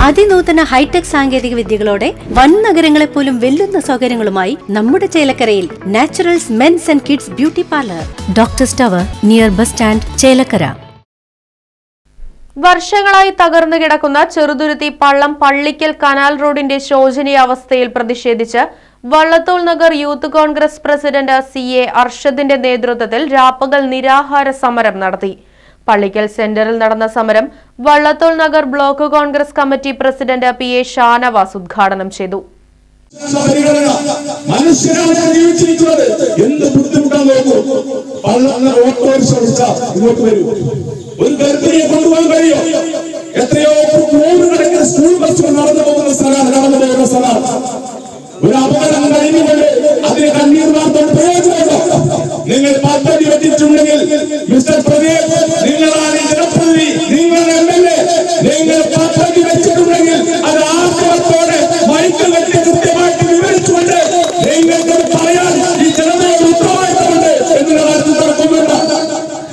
അതിനൂതന hi tech സാങ്കേതിക വിദ്യകളോടെ വൻ നഗരങ്ങളെ പോലും വെല്ലുന്ന സൗകര്യങ്ങളുമായി നമ്മുടെ ചേലക്കരയിൽ Naturals men's and kids beauty parlour, doctors tower, near bus stand, Chelakkara. വർഷങ്ങളായി തകർന്നു കിടക്കുന്ന ചെറുതുരുത്തി പള്ളം പള്ളിക്കൽ കനാൽ റോഡിന്റെ ശോചനീയാവസ്ഥയിൽ പ്രതിഷേധിച്ച് Vallathol Nagar youth Congress president CA അർഷദിന്റെ നേതൃത്വത്തിൽ രാപ്പകൽ നിരാഹാര സമരം നടത്തി. പള്ളിക്കൽ സെന്ററിൽ നടന്ന സമരം Vallathol Nagar block Congress committee president PA Shanavas ഉദ്ഘാടനം ചെയ്തു. ഒരു ഗർഭിണിയെ കൊണ്ടുപോകാൻ കഴിയോ? എത്രയോ നൂറുകണക്കിന് സ്കൂൾ ബസ്സുകൾ നടന്നു പോകുന്ന സ്ഥലമാണ്. ഒരു അപകടം കഴിഞ്ഞുകൊണ്ട് അതിന് കണ്ണീർ വാർത്തോട് പ്രയോജനമുണ്ടോ? നിങ്ങൾ പദ്ധതി വെച്ചിട്ടുണ്ടെങ്കിൽ മിസ്റ്റർ പ്രദീപ്, നിങ്ങളാണ് ജനപ്രതിനിധി, നിങ്ങളുടെ MLA, നിങ്ങൾ പദ്ധതി വെച്ചിട്ടുണ്ടെങ്കിൽ അത് ആഗ്രഹത്തോടെ മൈക്ക് കെട്ടി കൃത്യമായിട്ട് വിവരിച്ചുകൊണ്ട് നിങ്ങൾക്ക് പറയാൻ ഈ ജനതയുടെ ഉത്തരവാദിത്തമുണ്ട് എന്നുള്ള കാര്യത്തിൽ തർക്കമില്ല.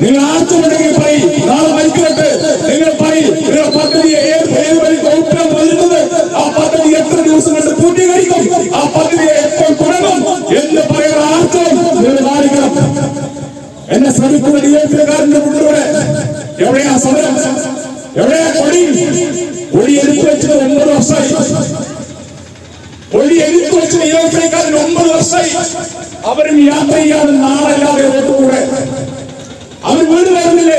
നിങ്ങൾ ആർക്കുമുണ്ടെങ്കിൽ പറയും, നാളെ മൈക്കിലിട്ട് നിങ്ങൾ പറയും നിങ്ങളുടെ പദ്ധതി ഏത് വഴി വകുപ്പിലാണ് വരുന്നത്, ആ പദ്ധതി എത്ര ദിവസം കൊണ്ട് പൂർത്തീകരിക്കും, ആ പദ്ധതിയെ എപ്പോൾ തുടങ്ങും എന്ന് പറയുന്ന ആർക്കും നിങ്ങൾ കാണിക്കണം. എന്നെ ശ്രമിക്കുന്ന DFIക്കാരന്റെ മുന്നിലൂടെ എവിടെയാ സമരം, എവിടെയാ കൊടി എടുത്തു വെച്ചത് 9 വർഷമായി. കൊടി എടുത്തു വെച്ചത് DFIക്കാരന് 9 വർഷമായി. അവരും യാത്ര ചെയ്യാതെ നാളല്ലാതെ റോട്ടുകൂടെ അവർ വീട് വരുന്നില്ലേ?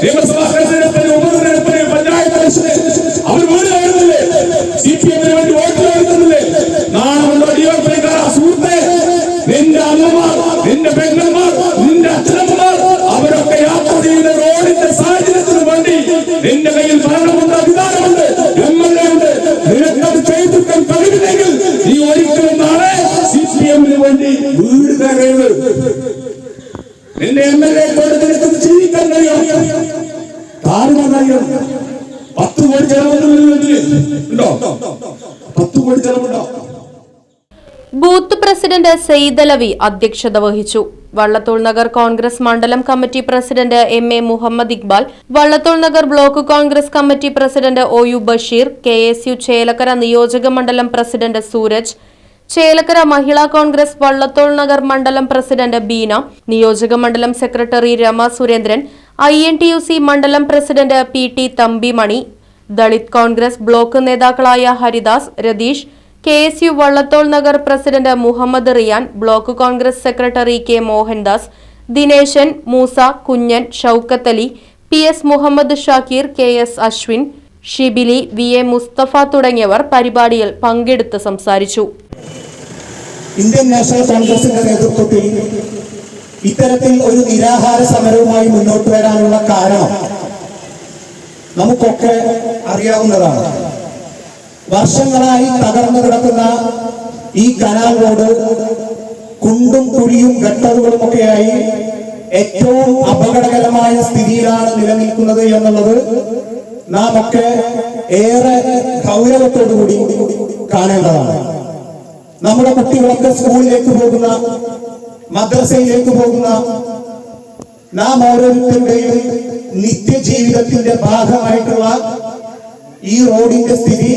നിയമസഭാ തെരഞ്ഞെടുപ്പിന്, ഉപതെരഞ്ഞെടുപ്പിന്, പഞ്ചായത്ത് അവർ വീട് വരുന്നില്ലേ? CPM-ന് വേണ്ടി വോട്ട് വരുന്നില്ലേ? നാളെ DFIക്കാർ സുഹൃത്തെ, നിന്റെ അമ്മമാർ, നിന്റെ പെങ്ങന്മാർ, നിന്റെ അച്ഛനമ്മമാർ അവരൊക്കെ യാത്ര ചെയ്യുന്ന റോഡിന്റെ സാഹചര്യത്തിന് വേണ്ടി നിന്റെ കയ്യിൽ ഭരണമുണ്ട്, അധികാരമുണ്ട്, MLA ഉണ്ട്. നിനക്കത് ചെയ്തിരിക്കാൻ കഴിവില്ലെങ്കിൽ നീ ഒരിക്കലും നാളെ CPM-ന് വേണ്ടി വീട് കയറരുത്. നിന്റെ MLA കൊണ്ട് നിനക്കത് ജീവിക്കാൻ കഴിയും, താഴ്ന്ന കഴിയും. 10 കോടി ജനമുണ്ടോ? 10 കോടി ജനമുണ്ടോ? ബൂത്ത് പ്രസിഡന്റ് സെയ്ദലവി അധ്യക്ഷത വഹിച്ചു. വള്ളത്തോൾ നഗർ കോൺഗ്രസ് മണ്ഡലം committee president MA Muhammad Iqbal, Vallathol Nagar block Congress committee president OU Basheer, KSU Chelakkara നിയോജക മണ്ഡലം പ്രസിഡന്റ് സൂരജ്, ചേലക്കര മഹിളാ കോൺഗ്രസ് വള്ളത്തോൾ നഗർ മണ്ഡലം പ്രസിഡന്റ് ബീന, നിയോജക മണ്ഡലം സെക്രട്ടറി രമ സുരേന്ദ്രൻ, INTUC മണ്ഡലം president PT Thampimani, Dalit Congress block നേതാക്കളായ Haridas, Ratheesh, KSU Vallathol Nagar president Muhammad Riyan, block Congress secretary K Mohandas, Dineshan, Moosa, Kunjan, Shoukath Ali, PS Muhammad Shakeer, KS Ashwin, Shibili, VA Mustafa തുടങ്ങിയവർ പരിപാടിയിൽ പങ്കെടുത്ത് സംസാരിച്ചു. ഇന്ത്യൻ നാഷണൽ കോൺഗ്രസിന്റെ നേതൃത്വത്തിൽ ഇത്തരത്തിൽ ഒരു നിരാഹാര സമരവുമായി മുന്നോട്ട് വരാനുള്ള കാരണം നമുക്കൊക്കെ അറിയാവുന്നതാണ്. വർഷങ്ങളായി തകർന്നു കിടക്കുന്ന ഈ കനാൽ റോഡ് കുണ്ടും കുഴിയും ഗട്ടറുകളും ഒക്കെയായി ഏറ്റവും അപകടകരമായ സ്ഥിതിയിലാണ് നിലനിൽക്കുന്നത് എന്നുള്ളത് നാം ഒക്കെ ഏറെ ഗൗരവത്തോടുകൂടി കാണേണ്ടതാണ്. നമ്മുടെ കുട്ടികളൊക്കെ സ്കൂളിലേക്ക് പോകുന്ന, മദ്രസയിലേക്ക് പോകുന്ന നാം ഓരോരുത്തരുടെയും നിത്യജീവിതത്തിന്റെ ഭാഗമായിട്ടുള്ള ഈ റോഡിന്റെ സ്ഥിതി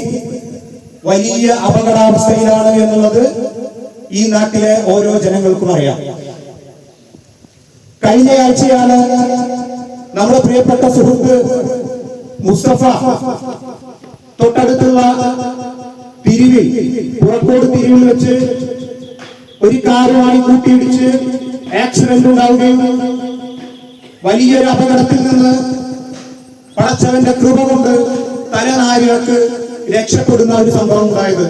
വലിയ അപകടാവസ്ഥയിലാണ് എന്നുള്ളത് ഈ നാട്ടിലെ ഓരോ ജനങ്ങൾക്കും അറിയാം. കഴിഞ്ഞയാഴ്ചയാണ് നമ്മുടെ പ്രിയപ്പെട്ട സുഹൃത്ത് മുസ്തഫ തൊട്ടടുത്തുള്ള തിരുവിൽ, പുറക്കോട് തിരുവിൽ വെച്ച് ഒരു കാറുമായി കൂട്ടിയിടിച്ച് ആക്സിഡന്റ് ഉണ്ടാവുകയും വലിയൊരു അപകടത്തിൽ നിന്ന് പടച്ചവന്റെ കൃപ കൊണ്ട് തലനാരികൾക്ക് രക്ഷപ്പെടുന്ന ഒരു സംഭവം ഉണ്ടായത്.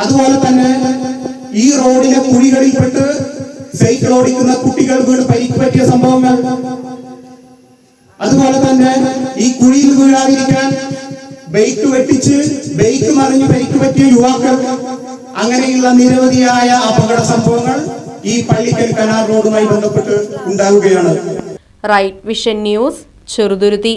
അതുപോലെ തന്നെ ഈ റോഡിലെ കുഴികളിൽപ്പെട്ട് സൈക്കിൾ ഓടിക്കുന്ന കുട്ടികൾ വീണ് പരിക്ക് പറ്റിയ സംഭവങ്ങൾ, അതുപോലെ തന്നെ ഈ കുഴിയിൽ വീഴാതിരിക്കാൻ ബൈക്ക് വെട്ടിച്ച് ബൈക്ക് മറിഞ്ഞ് പരിക്ക് പറ്റിയ യുവാക്കൾ, അങ്ങനെയുള്ള നിരവധിയായ അപകട സംഭവങ്ങൾ ഈ പള്ളിക്കൽ കനാൽ റോഡുമായി ബന്ധപ്പെട്ട് ഉണ്ടാവുകയാണ്. Right vision news, Cheruthuruthy.